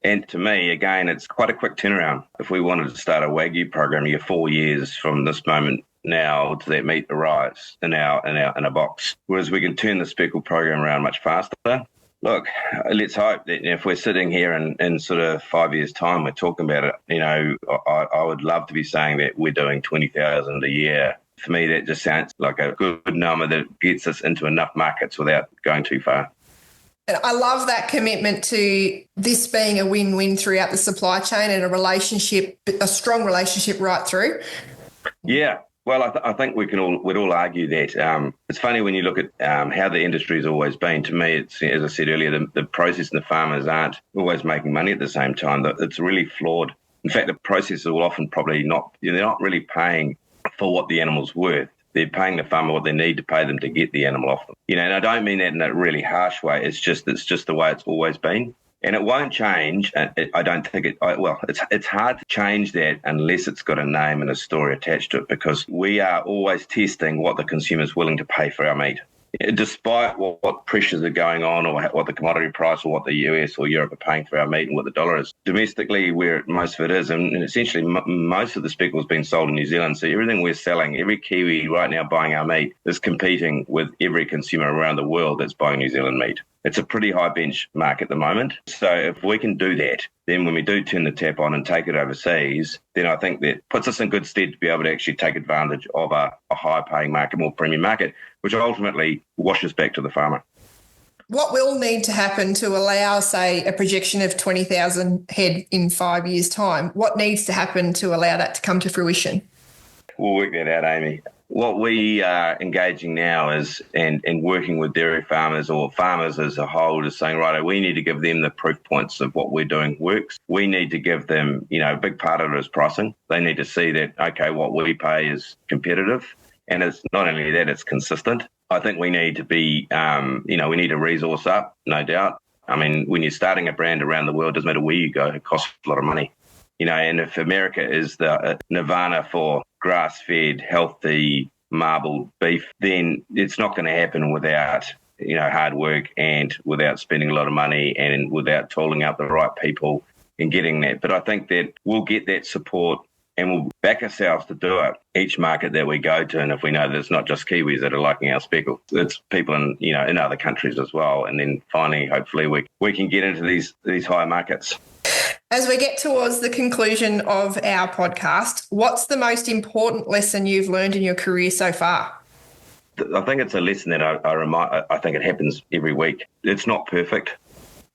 And to me, again, it's quite a quick turnaround. If we wanted to start a Wagyu program, you're 4 years from this moment now to that meat arrives in a box. Whereas we can turn the Speckle program around much faster. Look, let's hope that if we're sitting here in sort of 5 years' time, we're talking about it. I would love to be saying that we're doing 20,000 a year. For me, that just sounds like a good number that gets us into enough markets without going too far. And I love that commitment to this being a win-win throughout the supply chain and a strong relationship right through. Yeah. Well, I think we'd all argue that. It's funny when you look at how the industry has always been. To me, it's, as I said earlier, the process and the farmers aren't always making money at the same time. It's really flawed. In fact, the processors will often probably not, they're not really paying for what the animal's worth. They're paying the farmer what they need to pay them to get the animal off them. And I don't mean that in a really harsh way. It's just the way it's always been. And it won't change. I don't think it's hard to change that unless it's got a name and a story attached to it, because we are always testing what the consumer's willing to pay for our meat. despite what pressures are going on or what the commodity price or what the US or Europe are paying for our meat and what the dollar is, domestically where most of it is, and essentially most of the speckle has been sold in New Zealand. So everything we're selling, every Kiwi right now buying our meat is competing with every consumer around the world that's buying New Zealand meat. It's a pretty high benchmark at the moment. So if we can do that, then when we do turn the tap on and take it overseas, then I think that puts us in good stead to be able to actually take advantage of a high-paying market, more premium market, which ultimately washes back to the farmer. What will need to happen to allow, say, a projection of 20,000 head in 5 years' time? What needs to happen to allow that to come to fruition? We'll work that out, Amy. What we are engaging now is and working with dairy farmers or farmers as a whole is saying, right, we need to give them the proof points of what we're doing works. We need to give them, a big part of it is pricing. They need to see that, okay, what we pay is competitive. And it's not only that, it's consistent. I think we need to be, we need to resource up, no doubt. I mean, when you're starting a brand around the world, it doesn't matter where you go, it costs a lot of money. And if America is the nirvana for grass-fed, healthy, marbled beef, then it's not going to happen without, hard work and without spending a lot of money and without tooling out the right people and getting that. But I think that we'll get that support and we'll back ourselves to do it each market that we go to. And if we know that it's not just Kiwis that are liking our speckle, it's people in other countries as well. And then finally, hopefully, we can get into these higher markets. As we get towards the conclusion of our podcast, what's the most important lesson you've learned in your career so far? I think it's a lesson that I think it happens every week. It's not perfect,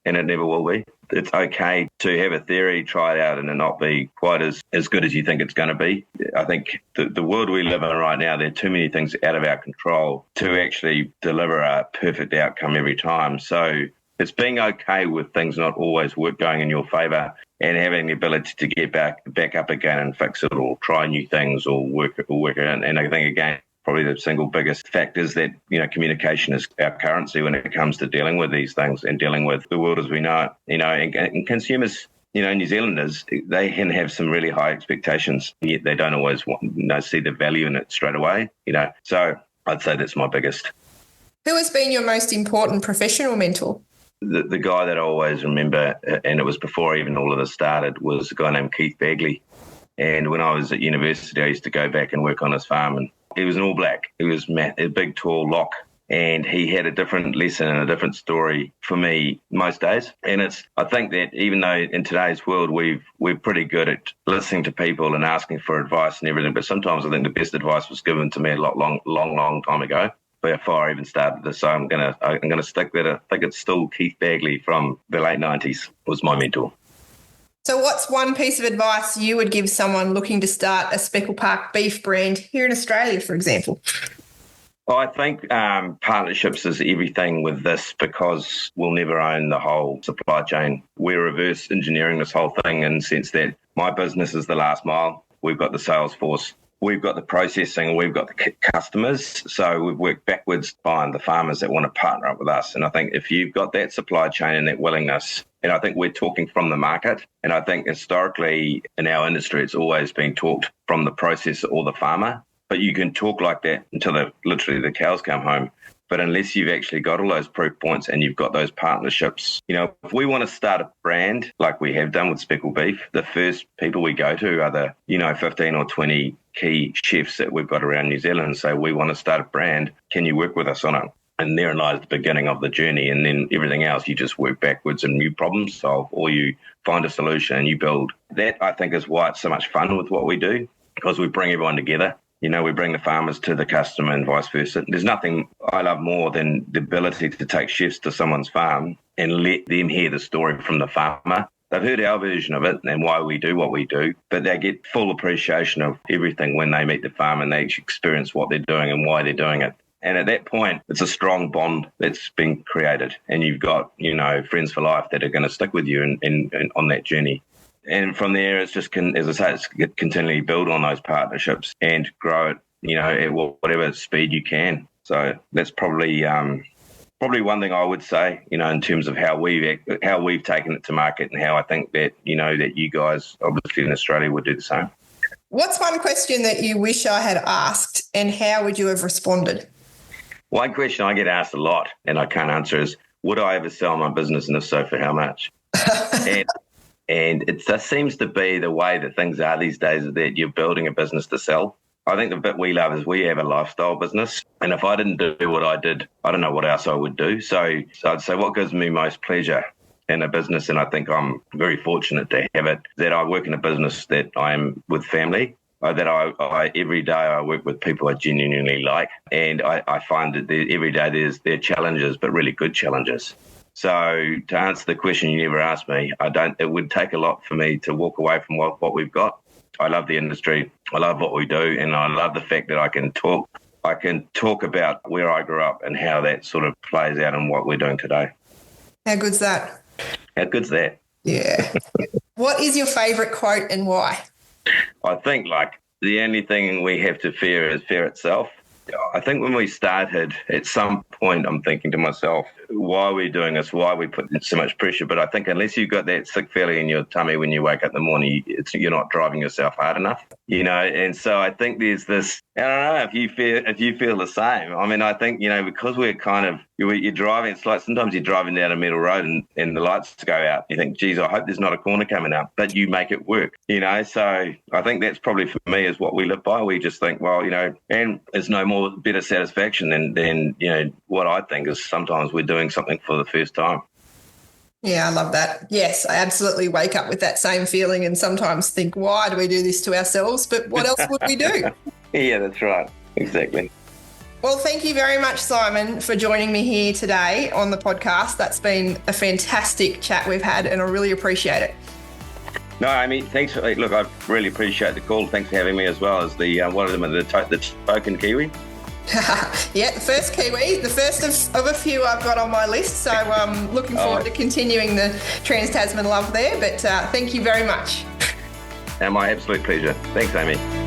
and it never will be. It's okay to have a theory, try it out, and it not be quite as good as you think it's going to be. I think the world we live in right now, there are too many things out of our control to actually deliver a perfect outcome every time. So it's being okay with things not always going in your favour and having the ability to get back up again and fix it or try new things or work it out. And I think, again, probably the single biggest fact is that, communication is our currency when it comes to dealing with these things and dealing with the world as we know it. And consumers, New Zealanders, they can have some really high expectations, yet they don't always see the value in it straight away, So I'd say that's my biggest. Who has been your most important professional mentor? The guy that I always remember, and it was before even all of this started, was a guy named Keith Bagley. And when I was at university, I used to go back and work on his farm. And he was an All Black. He was a big, tall lock. And he had a different lesson and a different story for me most days. And I think that even though in today's world we're pretty good at listening to people and asking for advice and everything, but sometimes I think the best advice was given to me a long time ago, before I even started this. So I'm gonna stick that. I think it's still Keith Bagley from the late 90s was my mentor. So what's one piece of advice you would give someone looking to start a Speckle Park beef brand here in Australia, for example? Well, I think partnerships is everything with this because we'll never own the whole supply chain. We're reverse engineering this whole thing in the sense that my business is the last mile. We've got the sales force. We've got the processing and we've got the customers. So we've worked backwards to find the farmers that want to partner up with us. And I think if you've got that supply chain and that willingness, and I think we're talking from the market. And I think historically in our industry, it's always been talked from the processor or the farmer. But you can talk like that until literally the cows come home. But unless you've actually got all those proof points and you've got those partnerships, if we want to start a brand like we have done with Speckle Beef, the first people we go to are the, 15 or 20 key chefs that we've got around New Zealand and say, we want to start a brand. Can you work with us on it? And therein lies the beginning of the journey. And then everything else, you just work backwards and you problem solve or you find a solution and you build. That, I think, is why it's so much fun with what we do, because we bring everyone together. We bring the farmers to the customer and vice versa. There's nothing I love more than the ability to take chefs to someone's farm and let them hear the story from the farmer. They've heard our version of it and why we do what we do, but they get full appreciation of everything when they meet the farm and they experience what they're doing and why they're doing it. And at that point, it's a strong bond that's been created. And you've got, friends for life that are going to stick with you and on that journey. And from there, it's just, as I say, it's continually build on those partnerships and grow it, at whatever speed you can. So that's probably one thing I would say, in terms of how we've taken it to market and how I think that, that you guys obviously in Australia would do the same. What's one question that you wish I had asked and how would you have responded? One question I get asked a lot, and I can't answer, is would I ever sell my business, and if so, for how much? and it just seems to be the way that things are these days, is that you're building a business to sell. I think the bit we love is we have a lifestyle business, and if I didn't do what I did, I don't know what else I would do. So I'd say what gives me most pleasure in a business, and I think I'm very fortunate to have it, that I work in a business that I'm with family, that I every day I work with people I genuinely like, and I find that every day there are challenges, but really good challenges. So to answer the question you never asked me, it would take a lot for me to walk away from what we've got. I love the industry, I love what we do, and I love the fact that I can talk about where I grew up and how that sort of plays out in what we're doing today. How good's that? How good's that? Yeah. What is your favourite quote and why? I think the only thing we have to fear is fear itself. I think when we started, at some point, I'm thinking to myself, why are we doing this? Why are we putting so much pressure? But I think unless you've got that sick feeling in your tummy when you wake up in the morning, you're not driving yourself hard enough, And so I think there's this. I don't know if you feel the same. I mean, I think because we're kind of you're driving. It's like sometimes you're driving down a metal road and the lights go out. You think, geez, I hope there's not a corner coming up, but you make it work. So I think that's probably for me is what we live by. We just think, well, and there's no more better satisfaction than what I think is sometimes we're doing something for the first time. Yeah, I love that. Yes, I absolutely wake up with that same feeling and sometimes think, why do we do this to ourselves? But what else would we do? Yeah, that's right. Exactly. Well, thank you very much, Simon, for joining me here today on the podcast. That's been a fantastic chat we've had and I really appreciate it. No, I mean, thanks. Look, I really appreciate the call. Thanks for having me as well as the one of them, the token Kiwi. Yeah, the first Kiwi, the first of a few I've got on my list. So I'm looking forward to continuing the Trans-Tasman love there. But thank you very much. My absolute pleasure. Thanks, Amy.